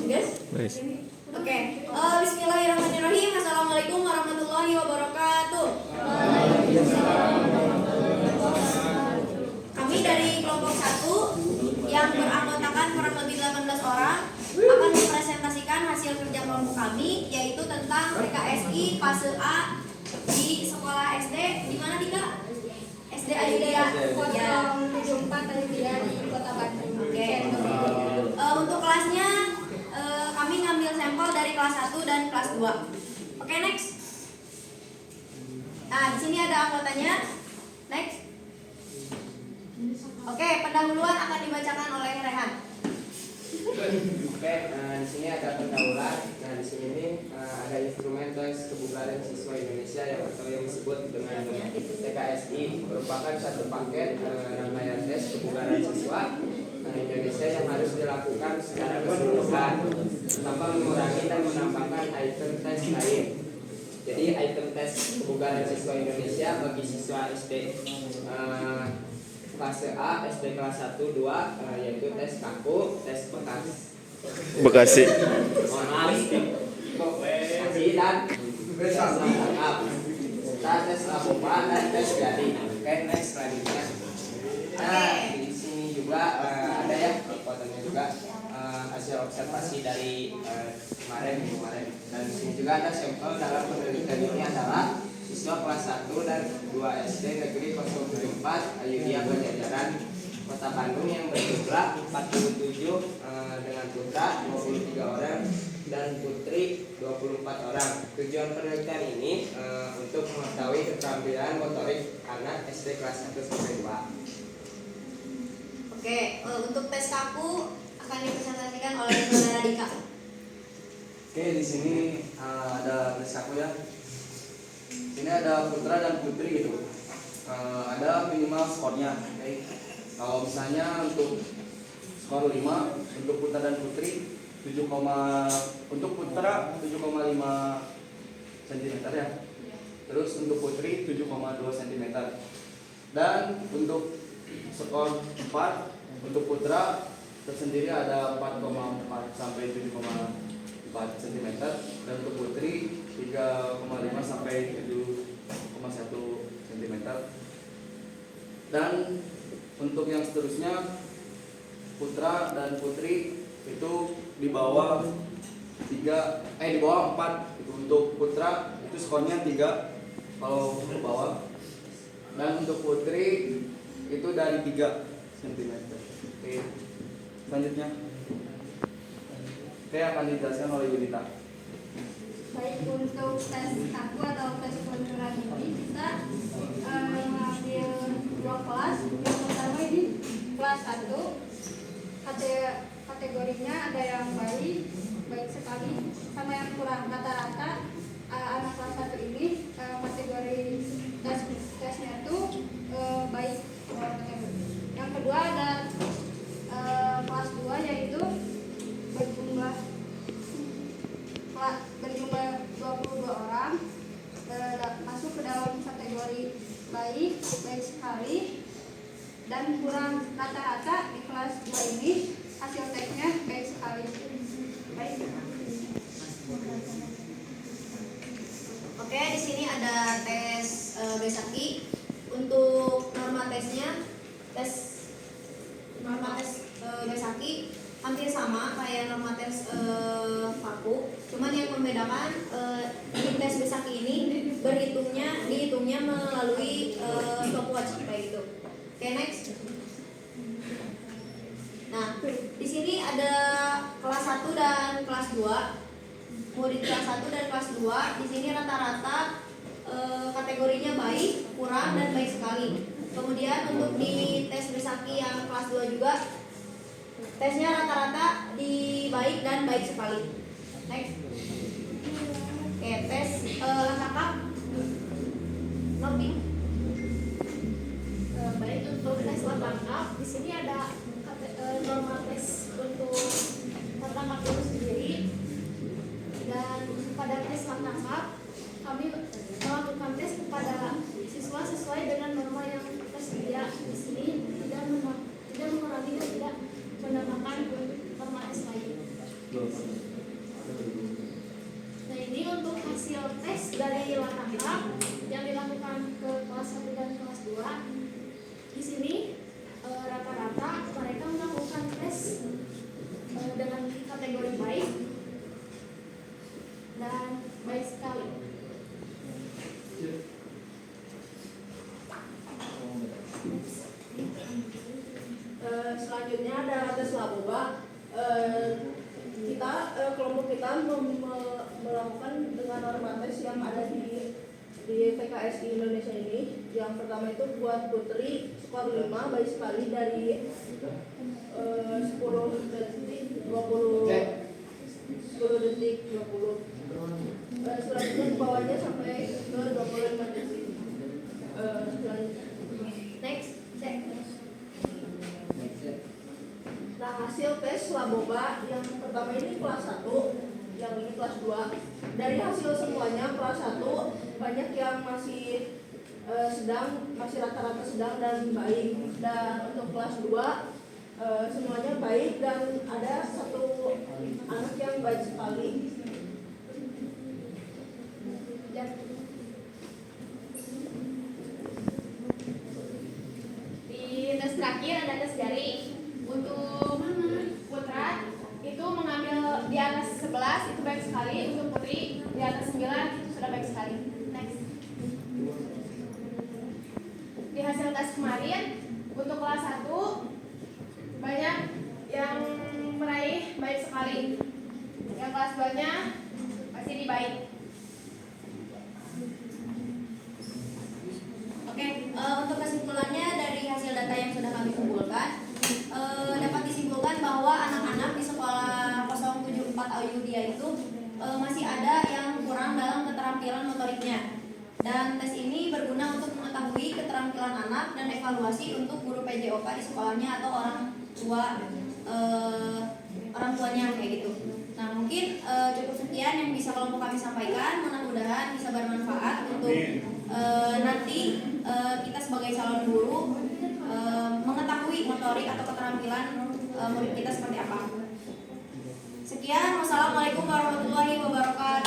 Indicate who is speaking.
Speaker 1: Guys?
Speaker 2: Guys.
Speaker 1: Oke. Bismillahirrahmanirrahim. Assalamualaikum warahmatullahi wabarakatuh. Kami dari kelompok 1 yang beranggotakan kurang lebih 18 orang akan mempresentasikan hasil kerja kelompok kami, yaitu tentang PKSI fase A di sekolah SD di mana Dika? SD Ayudhya. Ya.
Speaker 3: 74 Ayudhya di Kota Bandung.
Speaker 1: Oke. Untuk kelasnya kami ngambil sampel dari kelas 1 dan kelas 2. Oke, next. Nah, di sini ada anggotanya. Next. Oke, pendahuluan akan dibacakan oleh Rehan.
Speaker 4: Oke, di sini ada pendahuluan. Nah, di sini ada instrumen tes kebugaran siswa Indonesia yang disebut dengan PKSI, merupakan satu paket rangkaian tes kebugaran siswa Indonesia yang harus dilakukan secara keseluruhan tanpa mengurangi dan menambahkan item tes lain. Jadi item tes kebugaran siswa Indonesia bagi siswa SD fase A, SD kelas 1, 2 yaitu tes kaku, tes
Speaker 2: Bekasi.
Speaker 4: mohon maaf, Bekasi dan tes lengkap, tes laporan dan tes jadi. Oke, next selanjutnya. Nah, di sini juga ada ya fotonya juga hasil observasi dari kemarin. Dan di sini juga ada sampel dalam penelitian ini adalah siswa kelas 1 dan 2 SD Negeri 074 Ayudhya Pajajaran Kota Bandung yang berjumlah 47 dengan putra 23 orang dan putri 24 orang. Tujuan penelitian ini untuk mengetahui keterampilan motorik anak SD kelas 1 sampai 2.
Speaker 1: Oke, untuk tes kaku akan dipresentasikan oleh Saudara Dika.
Speaker 5: Oke, di sini ada tes kaku ya. Ini ada putra dan putri gitu. Ada minimal skornya. Oke. Kalau misalnya untuk skor 5 untuk putra dan putri 7, untuk putra 7,5 cm ya. Terus untuk putri 7,2 cm. Dan untuk skor 4 untuk putra tersendiri ada 4,4 sampai 7,4 cm dan untuk putri 3,5 sampai 7,1 cm. Dan untuk yang seterusnya putra dan putri itu di bawah 4 itu. Untuk putra itu skornya 3 kalau ke bawah, dan untuk putri itu dari 3 cm. Oke, selanjutnya akan dijelaskan oleh Yunita.
Speaker 3: Baik, untuk tes kaku atau tes kelenturan ini kita mengambil 2 kelas. Yang pertama ini kelas 1. Kategorinya ada yang baik sekali sama yang kurang. Rata-rata anak kelas 1 ini kategori tesnya itu baik. Yang kedua ada kelas 2 yaitu berjumlah 22 orang masuk ke dalam kategori baik sekali dan kurang. Rata-rata di kelas 2 ini hasil tesnya baik sekali. Baik.
Speaker 1: Oke, di sini ada tes Besaki. Untuk norma tesnya, norma tes Besaki hampir sama kayak norma tes kaku. Cuman yang membedakan di tes Besaki ini dihitungnya melalui stopwatch kayak gitu. Oke, next. Nah, di sini ada kelas 1 dan kelas 2. Murid kelas 1 dan kelas 2 di sini rata-rata kategorinya baik, kurang, dan baik sekali. Kemudian untuk di tes Besaki yang kelas 2 juga tesnya rata-rata di baik dan baik sekali. Next. Oke, tes lengkap. Noting.
Speaker 6: Baik, untuk tes lengkap di sini ada norma tes untuk pertama itu sendiri, dan pada tes lengkap kami melakukan tes kepada siswa sesuai dengan norma yang tersedia di sini, tidak mengurangi dan tidak menambahkan norma tes lain.
Speaker 1: kita melakukan dengan norma tes yang ada di PKSI Indonesia ini. Yang pertama itu buat putri skor 5 baik sekali dari 10 detik 20 selanjutnya bawahnya sampai ke 25 detik. Next, cek. Nah, hasil tes Laboba yang pertama ini kelas 1, yang ini kelas 2. Dari hasil semuanya kelas 1 banyak yang masih sedang, masih rata-rata sedang dan baik. Dan untuk kelas 2 semuanya baik dan ada satu anak yang baik sekali.
Speaker 6: Di tes terakhir ada tes jari. Untuk putra itu mengambil di atas 11 itu baik sekali. Untuk putri di atas 9 itu sudah baik sekali. Next. Di hasil tes kemarin untuk kelas 1 banyak yang meraih baik sekali. Yang kelas 2-nya masih di baik.
Speaker 1: Oke, untuk kesimpulannya dari hasil data yang sudah kami kumpulkan, dapat disimpulkan bahwa anak-anak di sekolah 074 Ayudhya itu masih ada yang kurang dalam keterampilan motoriknya. Dan tes ini berguna untuk mengetahui keterampilan anak dan evaluasi untuk guru PJOK di sekolahnya atau orang tuanya kayak gitu. Nah, mungkin cukup sekian yang bisa kelompok kami sampaikan. Mudah-mudahan bisa bermanfaat untuk nanti kita sebagai calon guru mengetahui motorik atau keterampilan murid kita seperti apa. Sekian, wassalamualaikum warahmatullahi wabarakatuh.